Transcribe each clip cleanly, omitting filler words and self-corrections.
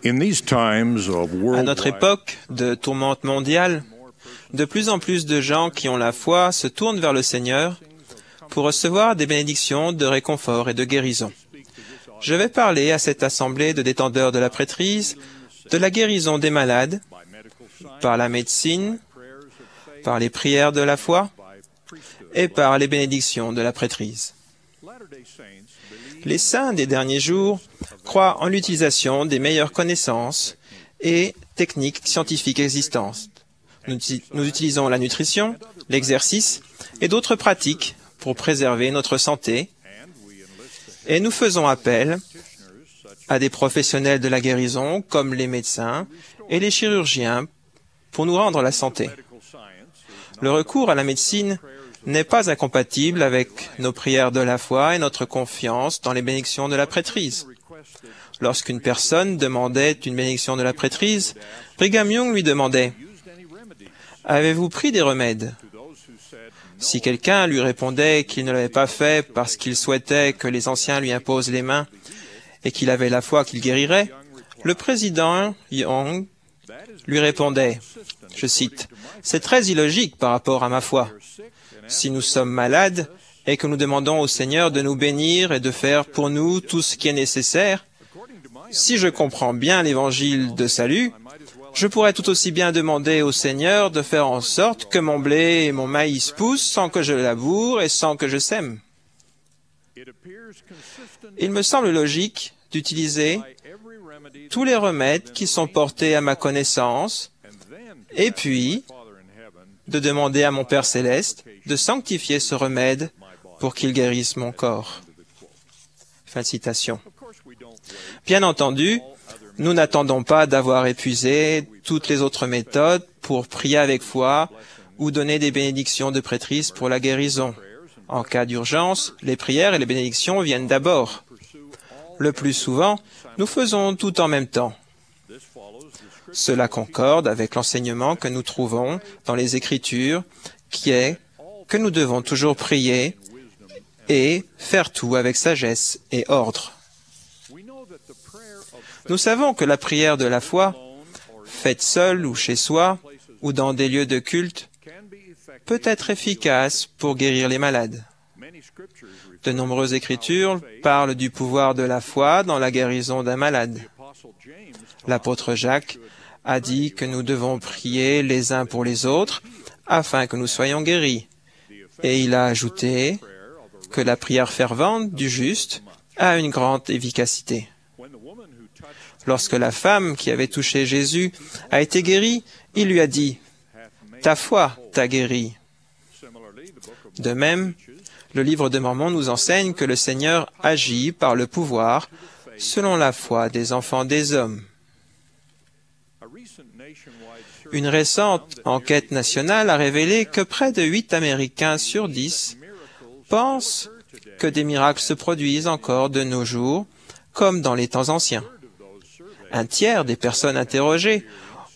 À notre époque de tourmente mondiale, de plus en plus de gens qui ont la foi se tournent vers le Seigneur pour recevoir des bénédictions de réconfort et de guérison. Je vais parler à cette assemblée de détendeurs de la prêtrise de la guérison des malades par la médecine, par les prières de la foi et par les bénédictions de la prêtrise. Les saints des derniers jours croient en l'utilisation des meilleures connaissances et techniques scientifiques existantes. Nous utilisons la nutrition, l'exercice et d'autres pratiques pour préserver notre santé et nous faisons appel à des professionnels de la guérison comme les médecins et les chirurgiens pour nous rendre la santé. Le recours à la médecine n'est pas incompatible avec nos prières de la foi et notre confiance dans les bénédictions de la prêtrise. Lorsqu'une personne demandait une bénédiction de la prêtrise, Brigham Young lui demandait « Avez-vous pris des remèdes ?» Si quelqu'un lui répondait qu'il ne l'avait pas fait parce qu'il souhaitait que les anciens lui imposent les mains et qu'il avait la foi qu'il guérirait, le président Young lui répondait, je cite, « C'est très illogique par rapport à ma foi. Si nous sommes malades et que nous demandons au Seigneur de nous bénir et de faire pour nous tout ce qui est nécessaire, si je comprends bien l'évangile de salut, je pourrais tout aussi bien demander au Seigneur de faire en sorte que mon blé et mon maïs poussent sans que je laboure et sans que je sème. Il me semble logique d'utiliser tous les remèdes qui sont portés à ma connaissance et puis de demander à mon Père céleste de sanctifier ce remède pour qu'il guérisse mon corps. » Fin de citation. Bien entendu, nous n'attendons pas d'avoir épuisé toutes les autres méthodes pour prier avec foi ou donner des bénédictions de prêtrise pour la guérison. En cas d'urgence, les prières et les bénédictions viennent d'abord. Le plus souvent, nous faisons tout en même temps. Cela concorde avec l'enseignement que nous trouvons dans les Écritures, qui est que nous devons toujours prier et faire tout avec sagesse et ordre. Nous savons que la prière de la foi, faite seule ou chez soi, ou dans des lieux de culte, peut être efficace pour guérir les malades. De nombreuses Écritures parlent du pouvoir de la foi dans la guérison d'un malade. L'apôtre Jacques a dit que nous devons prier les uns pour les autres afin que nous soyons guéris. Et il a ajouté que la prière fervente du juste a une grande efficacité. Lorsque la femme qui avait touché Jésus a été guérie, il lui a dit « Ta foi t'a guéri ». De même, le livre de Mormon nous enseigne que le Seigneur agit par le pouvoir selon la foi des enfants des hommes. Une récente enquête nationale a révélé que près de 8 Américains sur 10 pensent que des miracles se produisent encore de nos jours, comme dans les temps anciens. Un tiers des personnes interrogées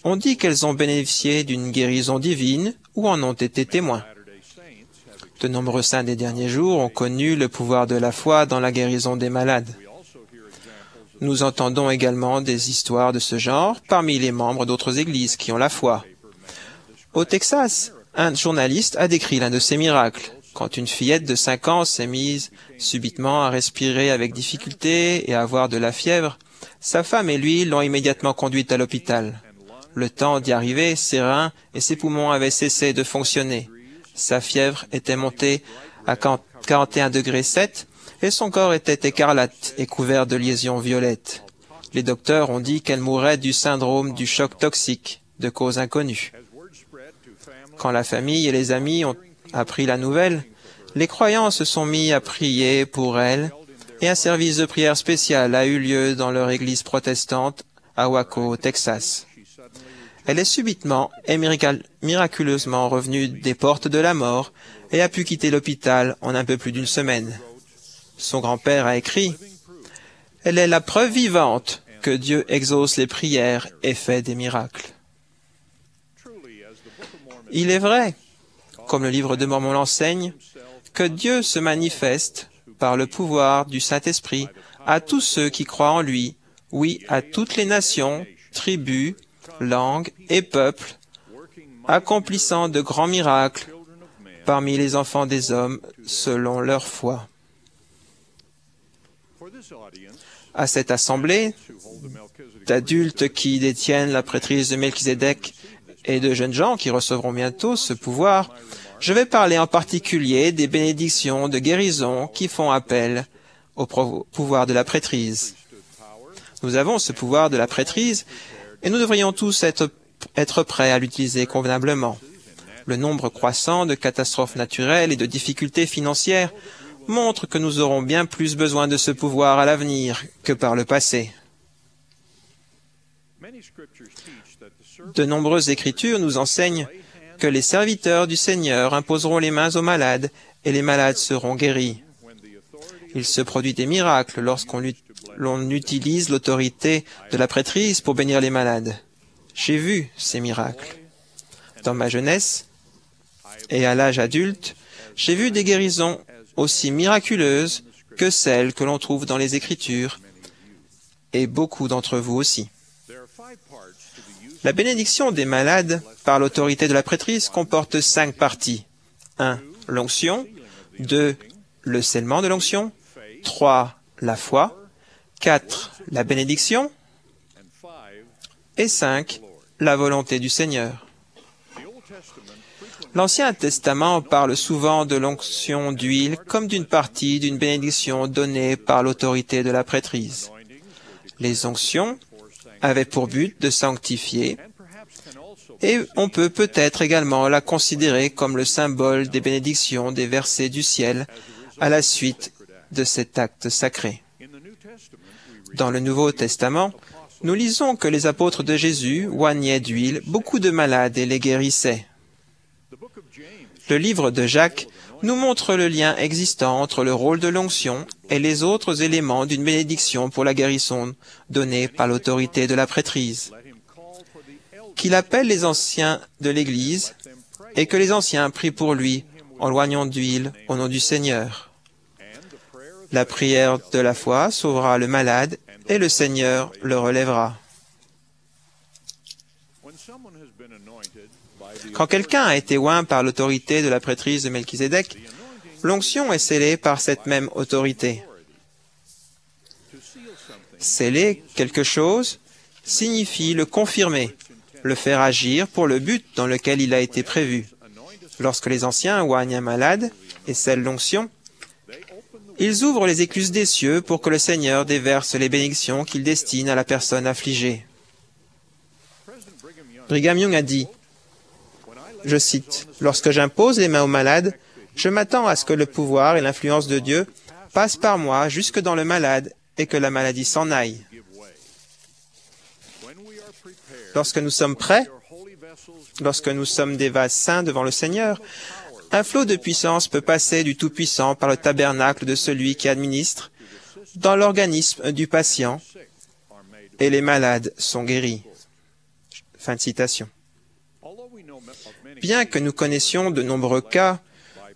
ont dit qu'elles ont bénéficié d'une guérison divine ou en ont été témoins. De nombreux saints des derniers jours ont connu le pouvoir de la foi dans la guérison des malades. Nous entendons également des histoires de ce genre parmi les membres d'autres églises qui ont la foi. Au Texas, un journaliste a décrit l'un de ces miracles. Quand une fillette de 5 ans s'est mise subitement à respirer avec difficulté et à avoir de la fièvre, sa femme et lui l'ont immédiatement conduite à l'hôpital. Le temps d'y arriver, ses reins et ses poumons avaient cessé de fonctionner. Sa fièvre était montée à 41,7 degrés et son corps était écarlate et couvert de lésions violettes. Les docteurs ont dit qu'elle mourrait du syndrome du choc toxique, de cause inconnue. Quand la famille et les amis ont appris la nouvelle, les croyants se sont mis à prier pour elle et un service de prière spécial a eu lieu dans leur église protestante à Waco, au Texas. Elle est subitement et miraculeusement revenue des portes de la mort et a pu quitter l'hôpital en un peu plus d'une semaine. Son grand-père a écrit « Elle est la preuve vivante que Dieu exauce les prières et fait des miracles. » Il est vrai, comme le livre de Mormon l'enseigne, que Dieu se manifeste par le pouvoir du Saint-Esprit à tous ceux qui croient en lui oui à toutes les nations, tribus, langues et peuples, accomplissant de grands miracles parmi les enfants des hommes selon leur foi. À cette assemblée d'adultes qui détiennent la prêtrise de Melchizedek et de jeunes gens qui recevront bientôt ce pouvoir, je vais parler en particulier des bénédictions de guérison qui font appel au pouvoir de la prêtrise. Nous avons ce pouvoir de la prêtrise et nous devrions tous être prêts à l'utiliser convenablement. Le nombre croissant de catastrophes naturelles et de difficultés financières montre que nous aurons bien plus besoin de ce pouvoir à l'avenir que par le passé. De nombreuses écritures nous enseignent que les serviteurs du Seigneur imposeront les mains aux malades et les malades seront guéris. Il se produit des miracles lorsqu'on utilise l'autorité de la prêtrise pour bénir les malades. J'ai vu ces miracles. Dans ma jeunesse et à l'âge adulte, j'ai vu des guérisons aussi miraculeuses que celles que l'on trouve dans les Écritures, et beaucoup d'entre vous aussi. La bénédiction des malades par l'autorité de la prêtrise comporte 5 parties. 1. L'onction. 2. Le scellement de l'onction. 3. La foi. 4. La bénédiction. Et 5. La volonté du Seigneur. L'Ancien Testament parle souvent de l'onction d'huile comme d'une partie d'une bénédiction donnée par l'autorité de la prêtrise. Les onctions avaient pour but de sanctifier et on peut peut-être également la considérer comme le symbole des bénédictions déversées du ciel à la suite de cet acte sacré. Dans le Nouveau Testament, nous lisons que les apôtres de Jésus oignaient d'huile beaucoup de malades et les guérissaient. Le livre de Jacques nous montre le lien existant entre le rôle de l'onction et les autres éléments d'une bénédiction pour la guérison donnée par l'autorité de la prêtrise. Qu'il appelle les anciens de l'Église et que les anciens prient pour lui en l'oignant d'huile au nom du Seigneur. La prière de la foi sauvera le malade et le Seigneur le relèvera. Quand quelqu'un a été oint par l'autorité de la prêtrise de Melchizedek, l'onction est scellée par cette même autorité. Sceller quelque chose signifie le confirmer, le faire agir pour le but dans lequel il a été prévu. Lorsque les anciens oignent un malade et scellent l'onction, ils ouvrent les écluses des cieux pour que le Seigneur déverse les bénédictions qu'il destine à la personne affligée. Brigham Young a dit, je cite, « Lorsque j'impose les mains aux malades, je m'attends à ce que le pouvoir et l'influence de Dieu passent par moi jusque dans le malade et que la maladie s'en aille. » Lorsque nous sommes prêts, lorsque nous sommes des vases saints devant le Seigneur, un flot de puissance peut passer du Tout-Puissant par le tabernacle de celui qui administre dans l'organisme du patient et les malades sont guéris. Fin de citation. Bien que nous connaissions de nombreux cas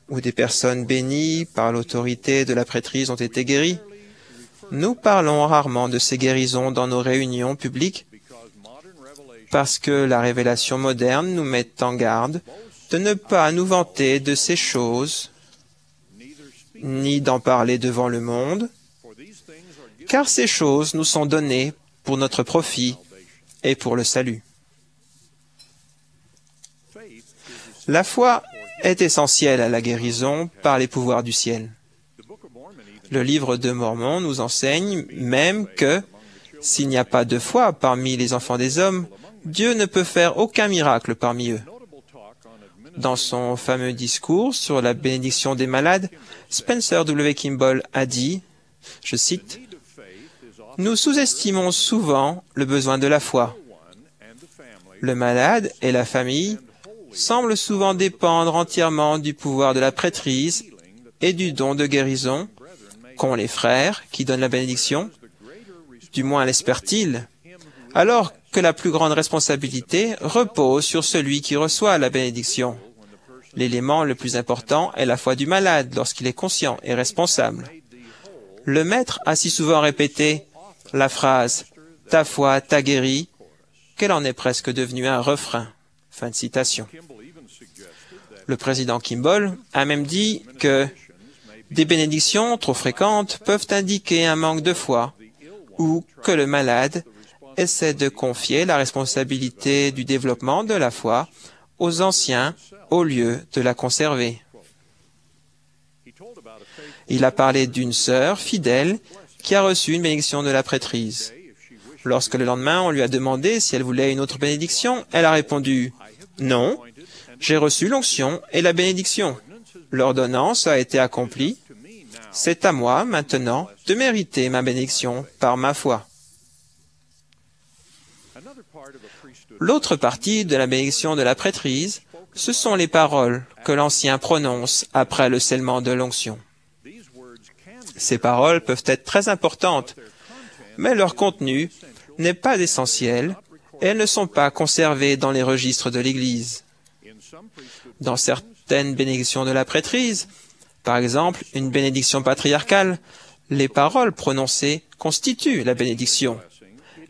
où des personnes bénies par l'autorité de la prêtrise ont été guéries, nous parlons rarement de ces guérisons dans nos réunions publiques parce que la révélation moderne nous met en garde de ne pas nous vanter de ces choses, ni d'en parler devant le monde, car ces choses nous sont données pour notre profit et pour le salut. La foi est essentielle à la guérison par les pouvoirs du ciel. Le livre de Mormon nous enseigne même que, s'il n'y a pas de foi parmi les enfants des hommes, Dieu ne peut faire aucun miracle parmi eux. Dans son fameux discours sur la bénédiction des malades, Spencer W. Kimball a dit, je cite, « Nous sous-estimons souvent le besoin de la foi. Le malade et la famille semblent souvent dépendre entièrement du pouvoir de la prêtrise et du don de guérison qu'ont les frères qui donnent la bénédiction, du moins l'espèrent-ils, alors que la plus grande responsabilité repose sur celui qui reçoit la bénédiction. L'élément le plus important est la foi du malade lorsqu'il est conscient et responsable. Le maître a si souvent répété la phrase ta foi t'a guéri, qu'elle en est presque devenue un refrain. » Fin de citation. Le président Kimball a même dit que des bénédictions trop fréquentes peuvent indiquer un manque de foi ou que le malade essaie de confier la responsabilité du développement de la foi aux anciens au lieu de la conserver. Il a parlé d'une sœur fidèle qui a reçu une bénédiction de la prêtrise. Lorsque le lendemain on lui a demandé si elle voulait une autre bénédiction, elle a répondu « Non, j'ai reçu l'onction et la bénédiction. L'ordonnance a été accomplie. C'est à moi, maintenant, de mériter ma bénédiction par ma foi. » L'autre partie de la bénédiction de la prêtrise, ce sont les paroles que l'ancien prononce après le scellement de l'onction. Ces paroles peuvent être très importantes, mais leur contenu n'est pas essentiel et elles ne sont pas conservées dans les registres de l'Église. Dans certaines bénédictions de la prêtrise, par exemple une bénédiction patriarcale, les paroles prononcées constituent la bénédiction.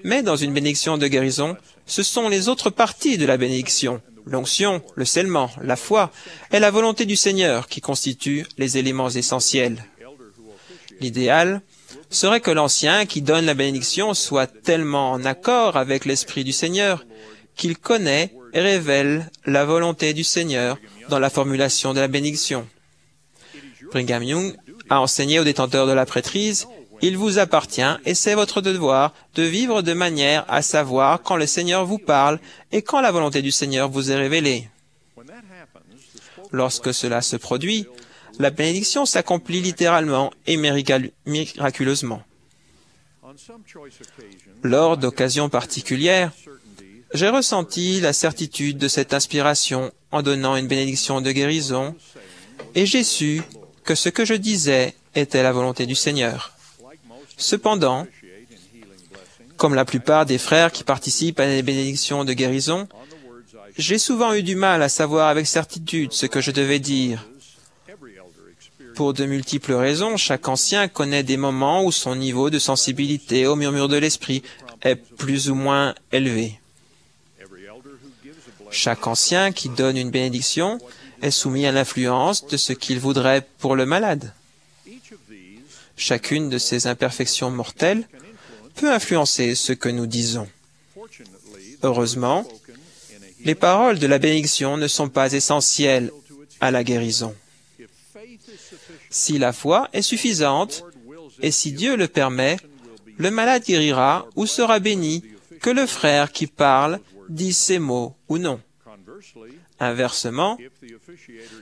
Mais dans une bénédiction de guérison, ce sont les autres parties de la bénédiction, l'onction, le scellement, la foi et la volonté du Seigneur qui constituent les éléments essentiels. L'idéal serait que l'ancien qui donne la bénédiction soit tellement en accord avec l'Esprit du Seigneur qu'il connaît et révèle la volonté du Seigneur dans la formulation de la bénédiction. Brigham Young a enseigné aux détenteurs de la prêtrise « Il vous appartient et c'est votre devoir de vivre de manière à savoir quand le Seigneur vous parle et quand la volonté du Seigneur vous est révélée. » Lorsque cela se produit, la bénédiction s'accomplit littéralement et miraculeusement. Lors d'occasions particulières, j'ai ressenti la certitude de cette inspiration en donnant une bénédiction de guérison et j'ai su que ce que je disais était la volonté du Seigneur. Cependant, comme la plupart des frères qui participent à des bénédictions de guérison, j'ai souvent eu du mal à savoir avec certitude ce que je devais dire. Pour de multiples raisons, chaque ancien connaît des moments où son niveau de sensibilité au murmure de l'esprit est plus ou moins élevé. Chaque ancien qui donne une bénédiction est soumis à l'influence de ce qu'il voudrait pour le malade. Chacune de ces imperfections mortelles peut influencer ce que nous disons. Heureusement, les paroles de la bénédiction ne sont pas essentielles à la guérison. Si la foi est suffisante, et si Dieu le permet, le malade guérira ou sera béni, que le frère qui parle dise ces mots ou non. Inversement,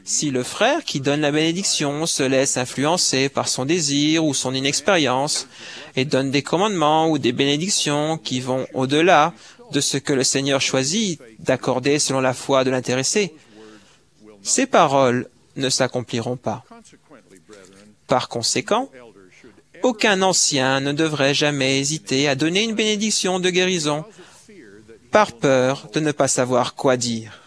si le frère qui donne la bénédiction se laisse influencer par son désir ou son inexpérience et donne des commandements ou des bénédictions qui vont au-delà de ce que le Seigneur choisit d'accorder selon la foi de l'intéressé, ces paroles ne s'accompliront pas. Par conséquent, aucun ancien ne devrait jamais hésiter à donner une bénédiction de guérison par peur de ne pas savoir quoi dire.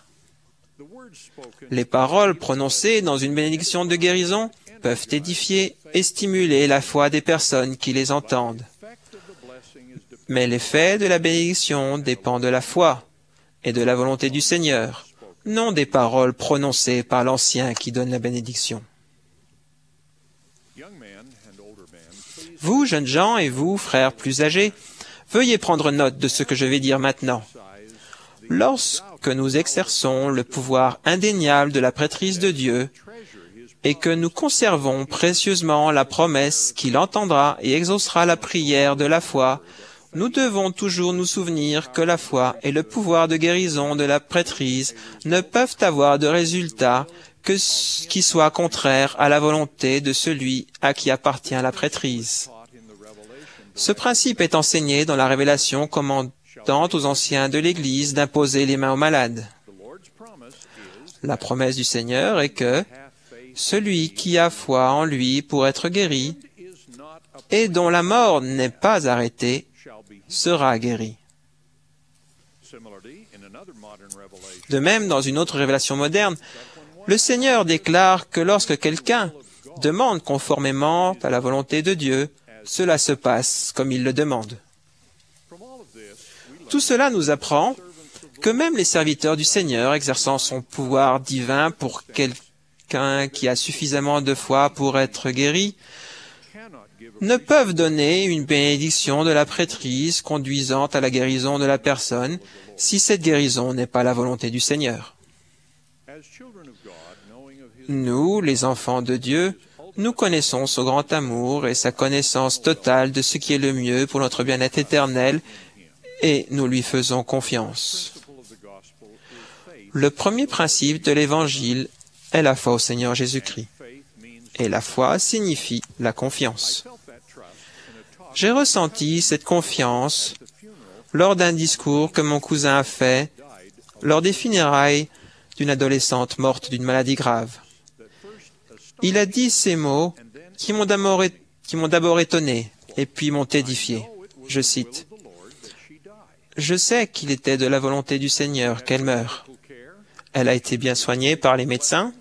Les paroles prononcées dans une bénédiction de guérison peuvent édifier et stimuler la foi des personnes qui les entendent. Mais l'effet de la bénédiction dépend de la foi et de la volonté du Seigneur, non des paroles prononcées par l'ancien qui donne la bénédiction. Vous, jeunes gens, et vous, frères plus âgés, veuillez prendre note de ce que je vais dire maintenant. Lorsque nous exerçons le pouvoir indéniable de la prêtrise de Dieu et que nous conservons précieusement la promesse qu'il entendra et exaucera la prière de la foi, nous devons toujours nous souvenir que la foi et le pouvoir de guérison de la prêtrise ne peuvent avoir de résultat qui soit contraire à la volonté de celui à qui appartient la prêtrise. Ce principe est enseigné dans la révélation commandant aux anciens de l'Église d'imposer les mains aux malades. La promesse du Seigneur est que celui qui a foi en lui pour être guéri et dont la mort n'est pas arrêtée sera guéri. De même, dans une autre révélation moderne, le Seigneur déclare que lorsque quelqu'un demande conformément à la volonté de Dieu, cela se passe comme il le demande. Tout cela nous apprend que même les serviteurs du Seigneur, exerçant son pouvoir divin pour quelqu'un qui a suffisamment de foi pour être guéri, ne peuvent donner une bénédiction de la prêtrise conduisant à la guérison de la personne si cette guérison n'est pas la volonté du Seigneur. Nous, les enfants de Dieu, nous connaissons son grand amour et sa connaissance totale de ce qui est le mieux pour notre bien-être éternel et nous lui faisons confiance. Le premier principe de l'Évangile est la foi au Seigneur Jésus-Christ. Et la foi signifie la confiance. J'ai ressenti cette confiance lors d'un discours que mon cousin a fait lors des funérailles d'une adolescente morte d'une maladie grave. Il a dit ces mots qui m'ont d'abord étonné et puis m'ont édifié. Je cite, « Je sais qu'il était de la volonté du Seigneur qu'elle meure. Elle a été bien soignée par les médecins.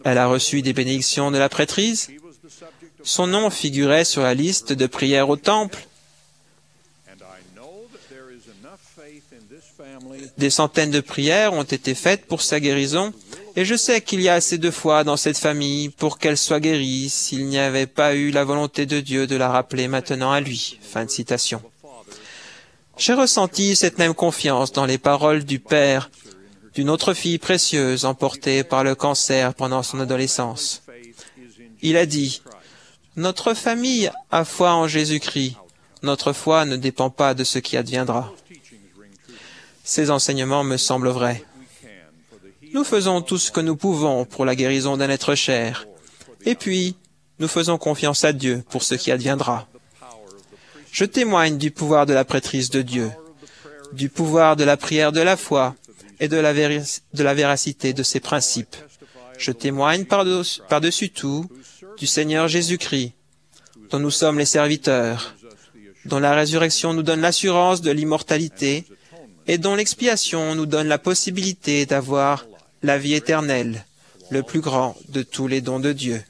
Elle a reçu des bénédictions de la prêtrise. Son nom figurait sur la liste de prières au temple. Des centaines de prières ont été faites pour sa guérison, et je sais qu'il y a assez de foi dans cette famille pour qu'elle soit guérie s'il n'y avait pas eu la volonté de Dieu de la rappeler maintenant à lui. » Fin de citation. J'ai ressenti cette même confiance dans les paroles du père d'une autre fille précieuse emportée par le cancer pendant son adolescence. Il a dit, « Notre famille a foi en Jésus-Christ. Notre foi ne dépend pas de ce qui adviendra. » Ces enseignements me semblent vrais. Nous faisons tout ce que nous pouvons pour la guérison d'un être cher. Et puis, nous faisons confiance à Dieu pour ce qui adviendra. Je témoigne du pouvoir de la prêtrise de Dieu, du pouvoir de la prière de la foi et de la véracité de ses principes. Je témoigne par-dessus tout du Seigneur Jésus-Christ, dont nous sommes les serviteurs, dont la résurrection nous donne l'assurance de l'immortalité et dont l'expiation nous donne la possibilité d'avoir la vie éternelle, le plus grand de tous les dons de Dieu.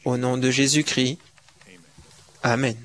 Au nom de Jésus-Christ, Amen.